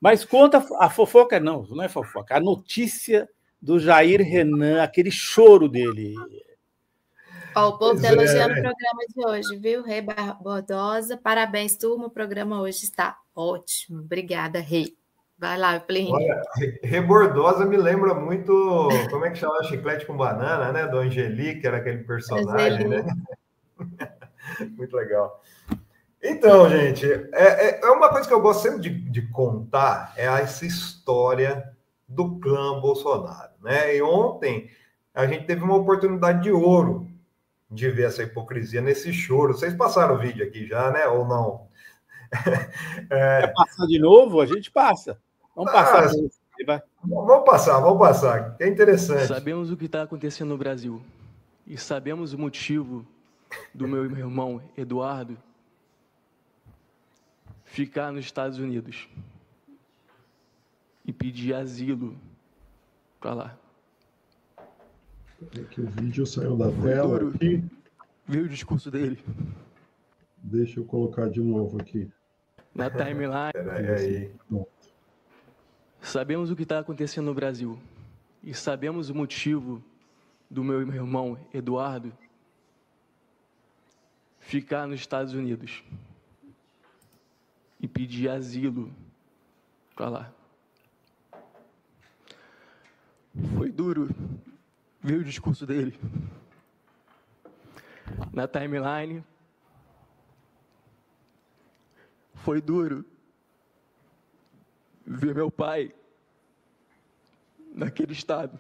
Mas conta a fofoca, não é fofoca, a notícia do Jair Renan, aquele choro dele. Ó, o povo está elogiando o programa de hoje, viu? Rei Barbosa, parabéns, turma, o programa hoje está ótimo. Obrigada, Rei. Vai lá, Plínio. Olha, Rebordosa me lembra muito, como é que chama? Chiclete com Banana, né? Do Angelique, que era aquele personagem, né? Muito legal. Então, gente, é uma coisa que eu gosto sempre de contar, é essa história do clã Bolsonaro, né? E ontem a gente teve uma oportunidade de ouro de ver essa hipocrisia nesse choro. Vocês passaram o vídeo aqui já, né? Ou não? Quer passar de novo? A gente passa. Vamos passar. Vamos passar. É interessante. Sabemos o que está acontecendo no Brasil. E sabemos o motivo do meu irmão Eduardo ficar nos Estados Unidos e pedir asilo para lá. É que o vídeo saiu da tela aqui. Viu o discurso dele? Deixa eu colocar de novo aqui. Na timeline. Peraí. Sabemos o que está acontecendo no Brasil e sabemos o motivo do meu irmão Eduardo ficar nos Estados Unidos e pedir asilo para lá. Foi duro ver o discurso dele na timeline. Foi duro ver meu pai naquele estado.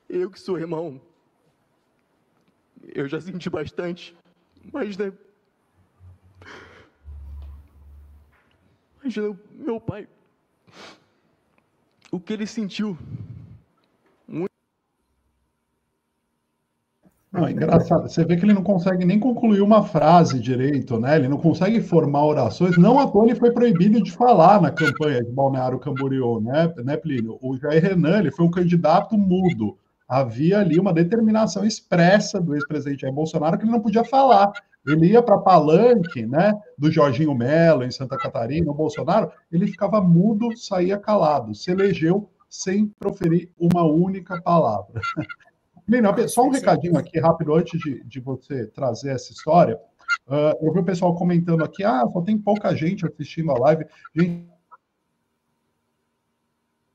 Eu que sou irmão, eu já senti bastante, mas né, imagina meu pai, o que ele sentiu. Não, é engraçado. Você vê que ele não consegue nem concluir uma frase direito, né? Ele não consegue formar orações. Não à toa ele foi proibido de falar na campanha de Balneário Camboriú, né, Plínio? O Jair Renan, ele foi um candidato mudo. Havia ali uma determinação expressa do ex-presidente Jair Bolsonaro que ele não podia falar. Ele ia para palanque, né, do Jorginho Mello, em Santa Catarina, o Bolsonaro, ele ficava mudo, saía calado. Se elegeu sem proferir uma única palavra. Plínio, só um recadinho aqui rápido antes de você trazer essa história. Eu vi o pessoal comentando aqui, só tem pouca gente assistindo a live.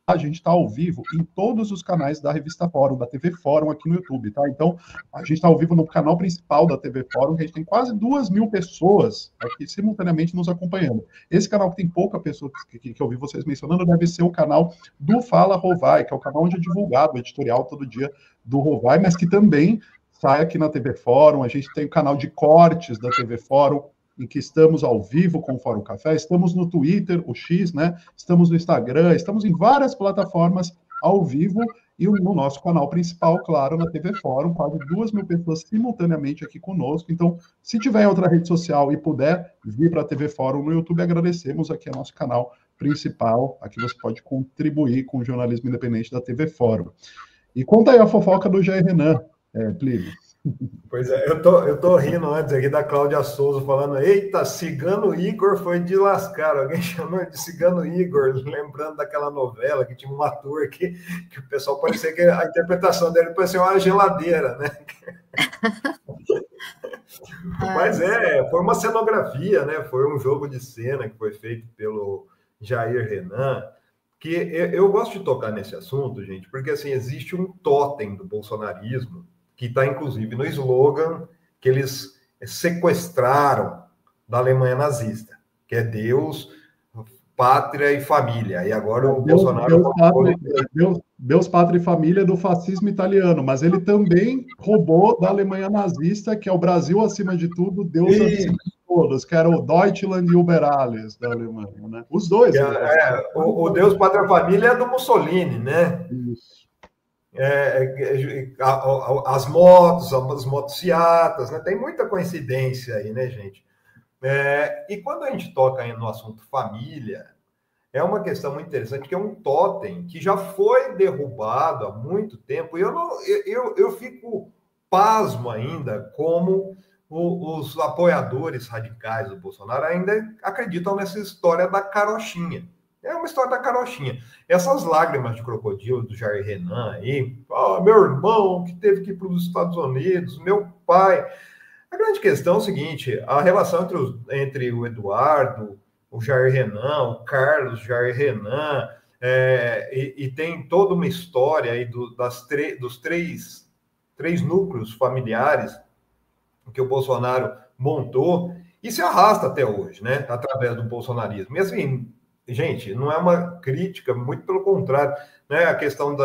A gente está ao vivo em todos os canais da Revista Fórum, da TV Fórum aqui no YouTube, tá? Então, a gente está ao vivo no canal principal da TV Fórum, que a gente tem quase 2.000 pessoas aqui simultaneamente nos acompanhando. Esse canal que tem pouca pessoa que eu vi vocês mencionando deve ser o canal do Fala Rovai, que é o canal onde é divulgado o editorial todo dia do Rovai, mas que também sai aqui na TV Fórum. A gente tem o canal de cortes da TV Fórum, em que estamos ao vivo com o Fórum Café, estamos no Twitter, o X, né? Estamos no Instagram, estamos em várias plataformas ao vivo e no nosso canal principal, claro, na TV Fórum, quase 2.000 pessoas simultaneamente aqui conosco. Então, se tiver outra rede social e puder vir para a TV Fórum no YouTube, agradecemos. Aqui é nosso canal principal, aqui você pode contribuir com o jornalismo independente da TV Fórum. E conta aí a fofoca do Jair Renan, Plínio. Pois é, eu tô rindo antes aqui da Cláudia Souza falando, eita, Cigano Igor foi de lascar, alguém chamou de Cigano Igor, lembrando daquela novela que tinha um ator que o pessoal parecia que a interpretação dele parecia uma geladeira, né? Mas foi uma cenografia, né? Foi um jogo de cena que foi feito pelo Jair Renan, que eu gosto de tocar nesse assunto, gente, porque assim, existe um tótem do bolsonarismo que está, inclusive, no slogan que eles sequestraram da Alemanha nazista, que é Deus, Pátria e Família. E agora o Bolsonaro... Deus, Pátria e Família do fascismo italiano, mas ele também roubou da Alemanha nazista, que é o Brasil acima de tudo, Deus acima de todos, que era o Deutschland e Über alles da Alemanha, né? Os dois. O Deus, Pátria e Família é do Mussolini, né? Isso. As motocicletas, né? Tem muita coincidência aí, né, gente? E quando a gente toca aí no assunto família, é uma questão muito interessante, que é um tótem que já foi derrubado há muito tempo, e eu fico pasmo ainda como os apoiadores radicais do Bolsonaro ainda acreditam nessa história da carochinha. É uma história da carochinha. Essas lágrimas de crocodilo do Jair Renan aí, meu irmão que teve que ir para os Estados Unidos, meu pai. A grande questão é o seguinte, a relação entre o Eduardo, o Jair Renan, o Carlos, Jair Renan, e tem toda uma história aí dos três núcleos familiares que o Bolsonaro montou, e se arrasta até hoje, né, através do bolsonarismo. E assim, gente, não é uma crítica, muito pelo contrário, né, a questão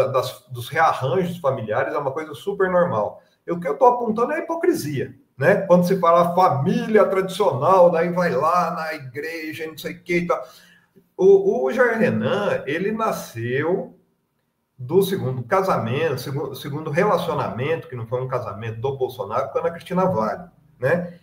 dos rearranjos familiares é uma coisa super normal. O que eu estou apontando é a hipocrisia, né? Quando se fala família tradicional, daí vai lá na igreja, não sei o que e tal. O Jair Renan, ele nasceu do segundo casamento, segundo relacionamento, que não foi um casamento do Bolsonaro, com a Ana Cristina Vale, né?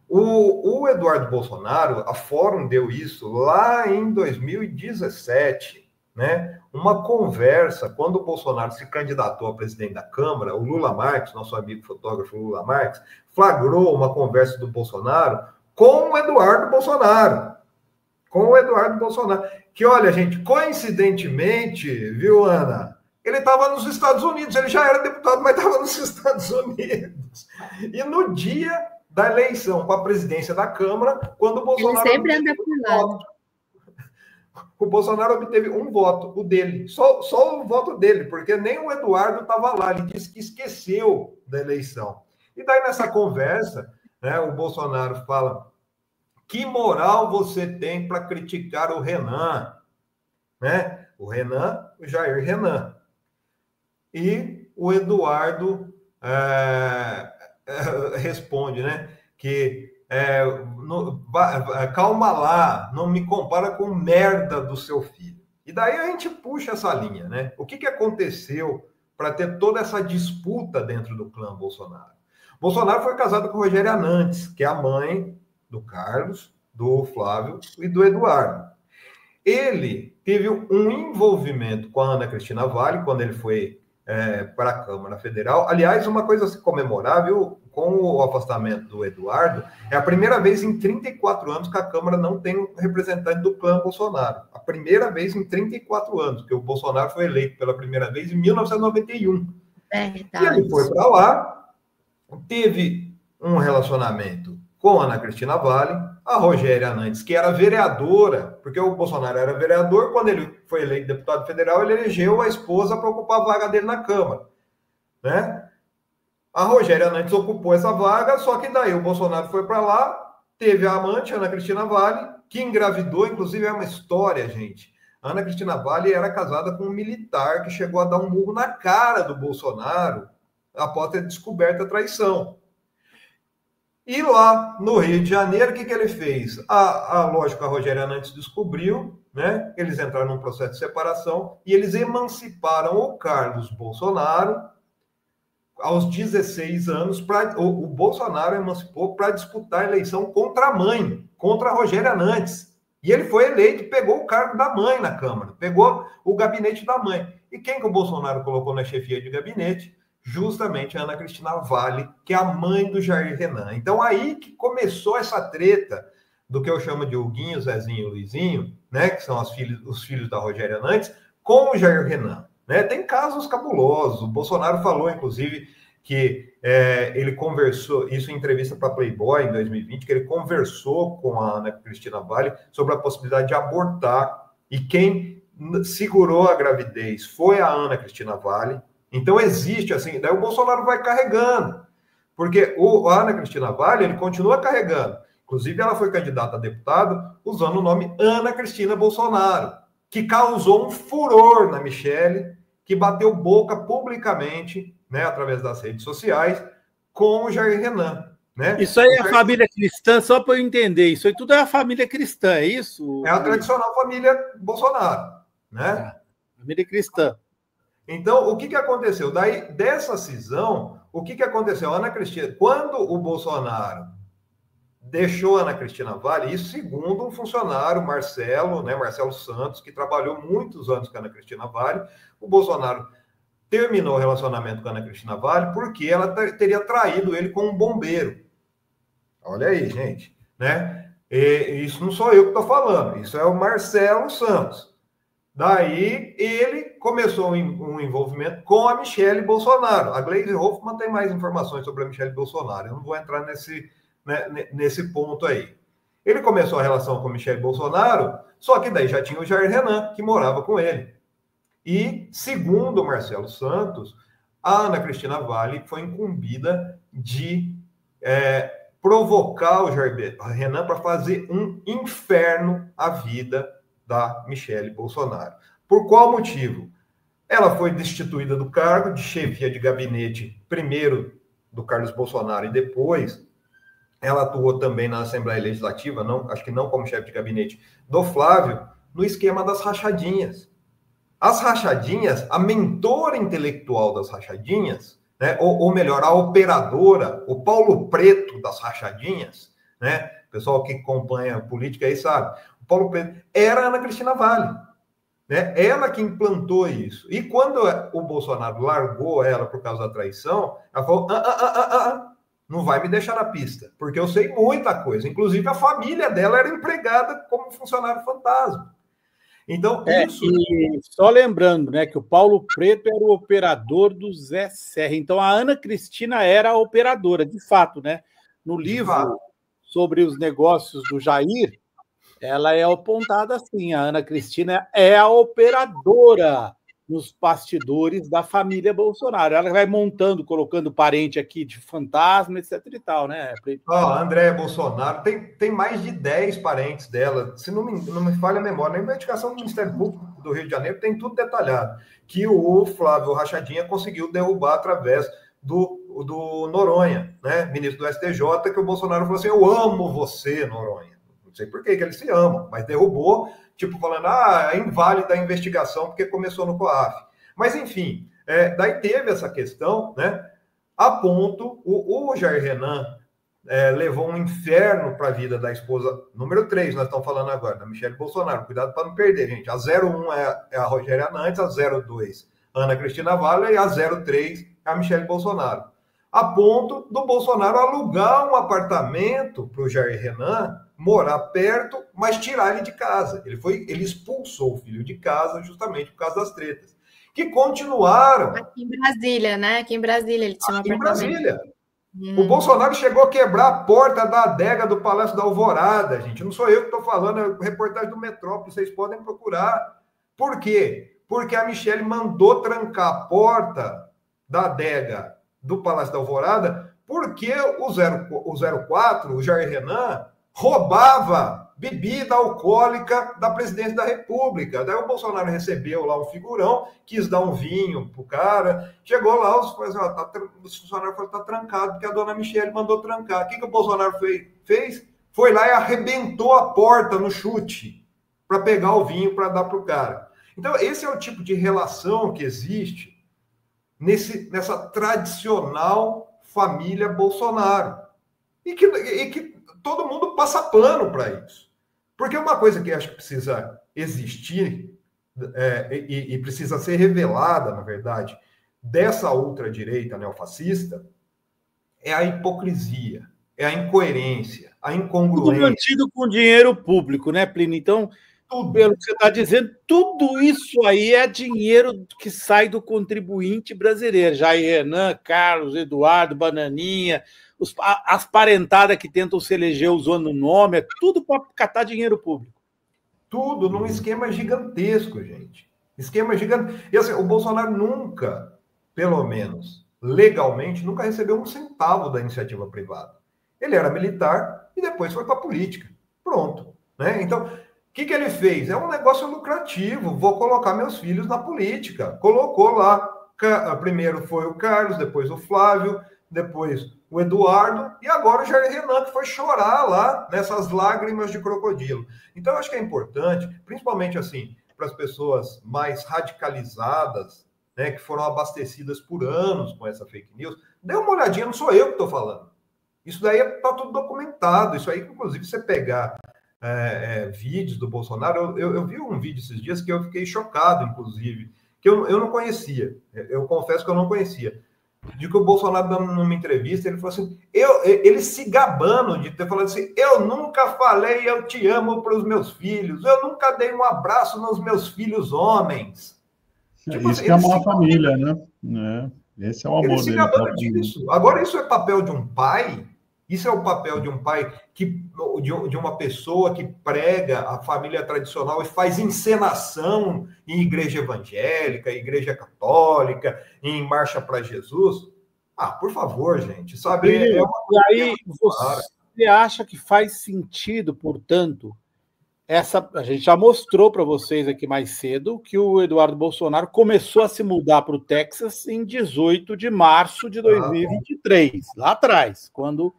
O Eduardo Bolsonaro, a Fórum deu isso lá em 2017, né? Uma conversa, quando o Bolsonaro se candidatou a presidente da Câmara, o Lula Marques, nosso amigo fotógrafo Lula Marques, flagrou uma conversa do Bolsonaro com o Eduardo Bolsonaro. Que, olha, gente, coincidentemente, viu, Ana? Ele estava nos Estados Unidos, ele já era deputado, mas estava nos Estados Unidos. E no dia da eleição para a presidência da Câmara, quando o Bolsonaro... Ele sempre anda por lá. O Bolsonaro obteve um voto, o dele. Só o voto dele, porque nem o Eduardo estava lá. Ele disse que esqueceu da eleição. E daí, nessa conversa, né, o Bolsonaro fala: que moral você tem para criticar o Renan? Né? O Renan, o Jair Renan. E o Eduardo responde, né, que calma lá, não me compara com merda do seu filho. E daí a gente puxa essa linha, né? O que aconteceu para ter toda essa disputa dentro do clã Bolsonaro? Bolsonaro foi casado com Rogéria Nantes, que é a mãe do Carlos, do Flávio e do Eduardo. Ele teve um envolvimento com a Ana Cristina Vale quando ele foi para a Câmara Federal. Aliás, uma coisa a se comemorar, viu? Com o afastamento do Eduardo, é a primeira vez em 34 anos que a Câmara não tem um representante do clã Bolsonaro. A primeira vez em 34 anos, que o Bolsonaro foi eleito pela primeira vez em 1991. Verdade. E ele foi para lá, teve um relacionamento com a Ana Cristina Vale, a Rogéria Nantes, que era vereadora, porque o Bolsonaro era vereador, quando ele foi eleito deputado federal, ele elegeu a esposa para ocupar a vaga dele na Câmara, né? A Rogéria Nantes ocupou essa vaga, só que daí o Bolsonaro foi para lá, teve a amante, Ana Cristina Vale, que engravidou, inclusive é uma história, gente. A Ana Cristina Vale era casada com um militar que chegou a dar um murro na cara do Bolsonaro após ter descoberto a traição. E lá no Rio de Janeiro, o que ele fez? Lógico, a Rogéria Nantes descobriu, né? Eles entraram num processo de separação e eles emanciparam o Carlos Bolsonaro aos 16 anos. O Bolsonaro emancipou para disputar a eleição contra a mãe, contra a Rogéria Nantes. E ele foi eleito, pegou o cargo da mãe na Câmara, pegou o gabinete da mãe. E quem que o Bolsonaro colocou na chefia de gabinete? Justamente a Ana Cristina Vale, que é a mãe do Jair Renan. Então, aí que começou essa treta do que eu chamo de Huguinho, Zezinho e Luizinho, né, que são os filhos da Rogéria Nantes, com o Jair Renan. Né? Tem casos cabulosos. O Bolsonaro falou, inclusive, que ele conversou, isso em entrevista para Playboy em 2020, que ele conversou com a Ana Cristina Vale sobre a possibilidade de abortar. E quem segurou a gravidez foi a Ana Cristina Vale. Então existe assim, daí o Bolsonaro vai carregando, porque a Ana Cristina Vale, ele continua carregando. Inclusive, ela foi candidata a deputado usando o nome Ana Cristina Bolsonaro, que causou um furor na Michelle, que bateu boca publicamente, né, através das redes sociais, com o Jair Renan. Né? Isso aí é a família cristã, só para eu entender, isso aí tudo é a família cristã, é isso? É a tradicional família Bolsonaro, né? Família cristã. Então, o que aconteceu? Daí, dessa cisão, o que aconteceu? Ana Cristina, quando o Bolsonaro deixou a Ana Cristina Vale, isso segundo um funcionário, Marcelo, né, Marcelo Santos, que trabalhou muitos anos com a Ana Cristina Vale, o Bolsonaro terminou o relacionamento com a Ana Cristina Vale porque ela teria traído ele com um bombeiro. Olha aí, gente, né? E isso não sou eu que estou falando, isso é o Marcelo Santos. Daí ele começou um envolvimento com a Michelle Bolsonaro. A Gleisi Hoffmann tem mais informações sobre a Michelle Bolsonaro. Eu não vou entrar nesse ponto aí. Ele começou a relação com a Michelle Bolsonaro, só que daí já tinha o Jair Renan, que morava com ele. E, segundo o Marcelo Santos, a Ana Cristina Vale foi incumbida de provocar o Jair Renan para fazer um inferno à vida da Michelle Bolsonaro. Por qual motivo? Ela foi destituída do cargo de chefia de gabinete, primeiro do Carlos Bolsonaro e depois ela atuou também na Assembleia Legislativa, acho que não como chefe de gabinete do Flávio, no esquema das rachadinhas. As rachadinhas, a mentora intelectual das rachadinhas, né, ou melhor, a operadora, o Paulo Preto das rachadinhas, né, o pessoal que acompanha a política aí sabe, o Paulo Preto era a Ana Cristina Vale, né, ela que implantou isso. E quando o Bolsonaro largou ela por causa da traição, ela falou, não vai me deixar na pista, porque eu sei muita coisa, inclusive a família dela era empregada como funcionário fantasma. Então, isso... E só lembrando, né, que o Paulo Preto era o operador do Zé Serra. Então, a Ana Cristina era a operadora, de fato, né? No livro sobre os negócios do Jair, ela é apontada assim, a Ana Cristina é a operadora nos bastidores da família Bolsonaro. Ela vai montando, colocando parente aqui de fantasma, etc e tal, né? André Bolsonaro, tem mais de 10 parentes dela, se não me falha a memória, na investigação do Ministério Público do Rio de Janeiro tem tudo detalhado, que o Flávio Rachadinha conseguiu derrubar através do Noronha, né? Ministro do STJ, que o Bolsonaro falou assim, eu amo você, Noronha. Não sei por que eles se amam, mas derrubou, tipo falando, é inválida a investigação porque começou no COAF. Mas, enfim, daí teve essa questão, né? A ponto, o Jair Renan levou um inferno para a vida da esposa número 3, nós estamos falando agora, da Michelle Bolsonaro. Cuidado para não perder, gente. A 01 é a Rogéria Nantes, a 02, Ana Cristina Vale, e a 03 é a Michelle Bolsonaro. A ponto do Bolsonaro alugar um apartamento para o Jair Renan morar perto, mas tirar ele de casa. Ele expulsou o filho de casa justamente por causa das tretas. Que continuaram... Aqui em Brasília, né? Aqui em Brasília ele tinha um apartamento. Em Brasília. O Bolsonaro chegou a quebrar a porta da adega do Palácio da Alvorada, gente. Não sou eu que estou falando, é reportagem do Metrópole, vocês podem procurar. Por quê? Porque a Michelle mandou trancar a porta da adega do Palácio da Alvorada, porque o 04, o Jair Renan, roubava bebida alcoólica da presidência da República. Daí o Bolsonaro recebeu lá um figurão, quis dar um vinho pro cara, chegou lá, os funcionários falaram, tá trancado, porque a dona Michelle mandou trancar. O que o Bolsonaro fez? Foi lá e arrebentou a porta no chute para pegar o vinho para dar pro cara. Então, esse é o tipo de relação que existe nessa tradicional família Bolsonaro. E que todo mundo passa pano para isso. Porque uma coisa que eu acho que precisa existir e precisa ser revelada, na verdade, dessa ultradireita neofascista, é a hipocrisia, é a incoerência, a incongruência. Tudo mantido com dinheiro público, né, Plínio? Então, pelo que você está dizendo, tudo isso aí é dinheiro que sai do contribuinte brasileiro. Jair Renan, Carlos, Eduardo, Bananinha, as parentadas que tentam se eleger usando o nome, é tudo para catar dinheiro público. Tudo num esquema gigantesco, gente. Esquema gigantesco. E assim, o Bolsonaro nunca, pelo menos legalmente, nunca recebeu um centavo da iniciativa privada. Ele era militar e depois foi para a política. Pronto. Né? Então, o que ele fez? É um negócio lucrativo. Vou colocar meus filhos na política. Colocou lá. Primeiro foi o Carlos, depois o Flávio, depois o Eduardo, e agora o Jair Renan, que foi chorar lá nessas lágrimas de crocodilo. Então, eu acho que é importante, principalmente assim, para as pessoas mais radicalizadas, né, que foram abastecidas por anos com essa fake news, dê uma olhadinha, não sou eu que estou falando. Isso daí está tudo documentado. Isso aí, inclusive, você pegar vídeos do Bolsonaro, eu vi um vídeo esses dias que eu fiquei chocado, inclusive, que eu não conhecia. Eu confesso que eu não conhecia. de que o Bolsonaro, numa entrevista, ele falou assim, ele se gabando de ter falado assim, eu nunca falei eu te amo para os meus filhos, eu nunca dei um abraço nos meus filhos homens. Tipo, isso que é amar a família, né? Esse é o amor dele. Disso. Agora, isso é papel de um pai? Isso é o papel de um pai, de uma pessoa que prega a família tradicional e faz encenação em igreja evangélica, igreja católica, em Marcha para Jesus? Ah, por favor, gente, sabe? E aí, você acha que faz sentido, portanto, a gente já mostrou para vocês aqui mais cedo que o Eduardo Bolsonaro começou a se mudar para o Texas em 18 de março de 2023, lá atrás, quando,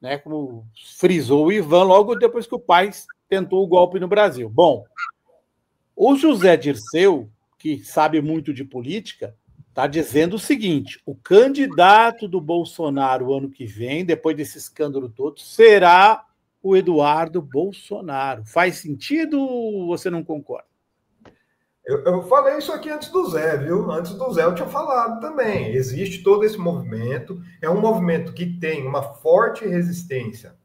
né, como frisou o Ivan, logo depois que o pai tentou o golpe no Brasil. Bom, o José Dirceu, que sabe muito de política, está dizendo o seguinte: o candidato do Bolsonaro ano que vem, depois desse escândalo todo, será o Eduardo Bolsonaro. Faz sentido ou você não concorda? Eu falei isso aqui antes do Zé, viu? Antes do Zé eu tinha falado também. Existe todo esse movimento. É um movimento que tem uma forte resistência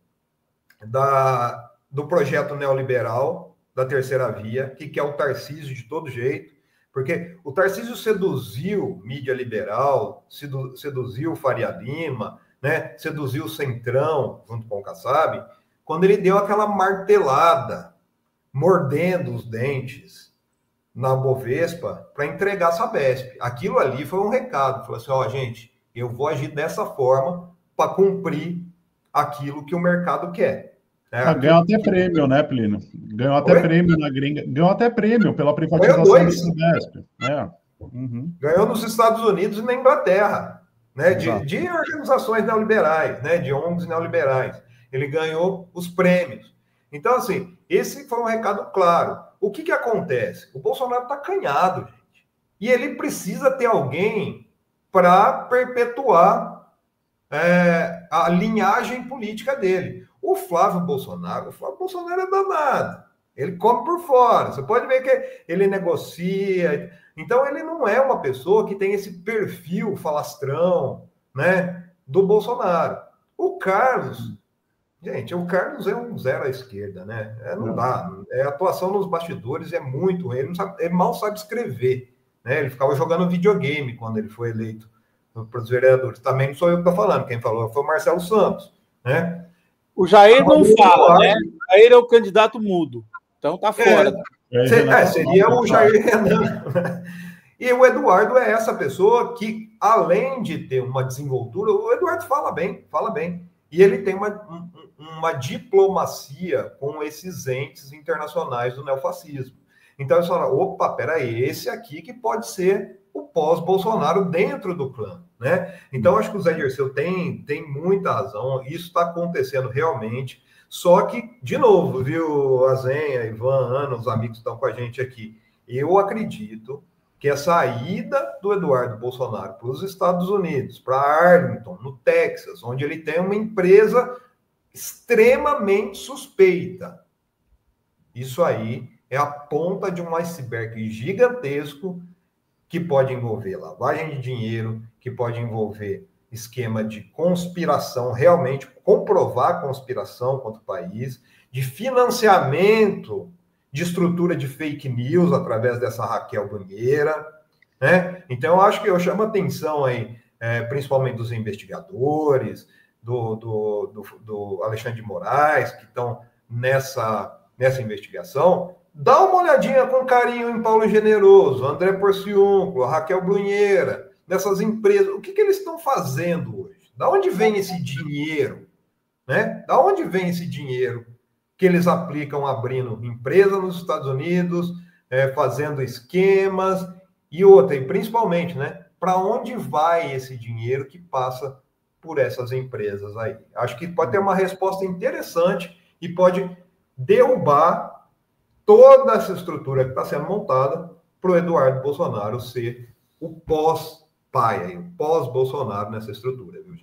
do projeto neoliberal, da terceira via, que quer o Tarcísio de todo jeito. Porque o Tarcísio seduziu mídia liberal, seduziu Faria Lima, né? Seduziu o Centrão, junto com o Kassab, quando ele deu aquela martelada, mordendo os dentes na Bovespa para entregar a Sabesp. Aquilo ali foi um recado. Falou assim, ó, gente, eu vou agir dessa forma para cumprir aquilo que o mercado quer. Ganhou até prêmio, né, Plínio? Ganhou até prêmio na gringa. Ganhou até prêmio pela privatização da Sabesp. Ganhou nos Estados Unidos e na Inglaterra, né? De organizações neoliberais, né? De ONGs neoliberais. Ele ganhou os prêmios. Então, assim, esse foi um recado claro. O que acontece? O Bolsonaro está acanhado, gente. E ele precisa ter alguém para perpetuar a linhagem política dele. O Flávio Bolsonaro é danado. Ele come por fora. Você pode ver que ele negocia. Então, ele não é uma pessoa que tem esse perfil falastrão, né, do Bolsonaro. O Carlos... Gente, o Carlos é um zero à esquerda, né? Não dá. A atuação nos bastidores é muito ruim. Ele mal sabe escrever, né? Ele ficava jogando videogame quando ele foi eleito para os vereadores. Também não sou eu que estou falando. Quem falou foi o Marcelo Santos, né? O Jair não fala, né? O Jair é o candidato mudo. Então tá fora. Seria o Jair Renan. E o Eduardo é essa pessoa que, além de ter uma desenvoltura, o Eduardo fala bem. E ele tem uma diplomacia com esses entes internacionais do neofascismo. Então, eles falam, opa, peraí, esse aqui que pode ser o pós-Bolsonaro dentro do clã, né? Então, acho que o Zé Dirceu tem muita razão, isso está acontecendo realmente, só que, de novo, viu, Azenha, Ivan, Ana, os amigos que estão com a gente aqui, eu acredito que a saída do Eduardo Bolsonaro para os Estados Unidos, para Arlington, no Texas, onde ele tem uma empresa extremamente suspeita. Isso aí é a ponta de um iceberg gigantesco que pode envolver lavagem de dinheiro, que pode envolver esquema de conspiração, realmente comprovar conspiração contra o país, de financiamento de estrutura de fake news através dessa Raquel Brunheira, né? Então, eu acho que eu chamo a atenção aí, principalmente dos investigadores, do Alexandre de Moraes, que estão nessa investigação. Dá uma olhadinha com carinho em Paulo Generoso, André Porciúncula, Raquel Brunheira, nessas empresas. O que eles estão fazendo hoje? Da onde vem esse dinheiro? Né? Da onde vem esse dinheiro que eles aplicam abrindo empresa nos Estados Unidos, fazendo esquemas e principalmente, né? Para onde vai esse dinheiro que passa por essas empresas aí? Acho que pode ter uma resposta interessante e pode derrubar toda essa estrutura que está sendo montada para o Eduardo Bolsonaro ser o pós-pai, o pós-Bolsonaro nessa estrutura, viu?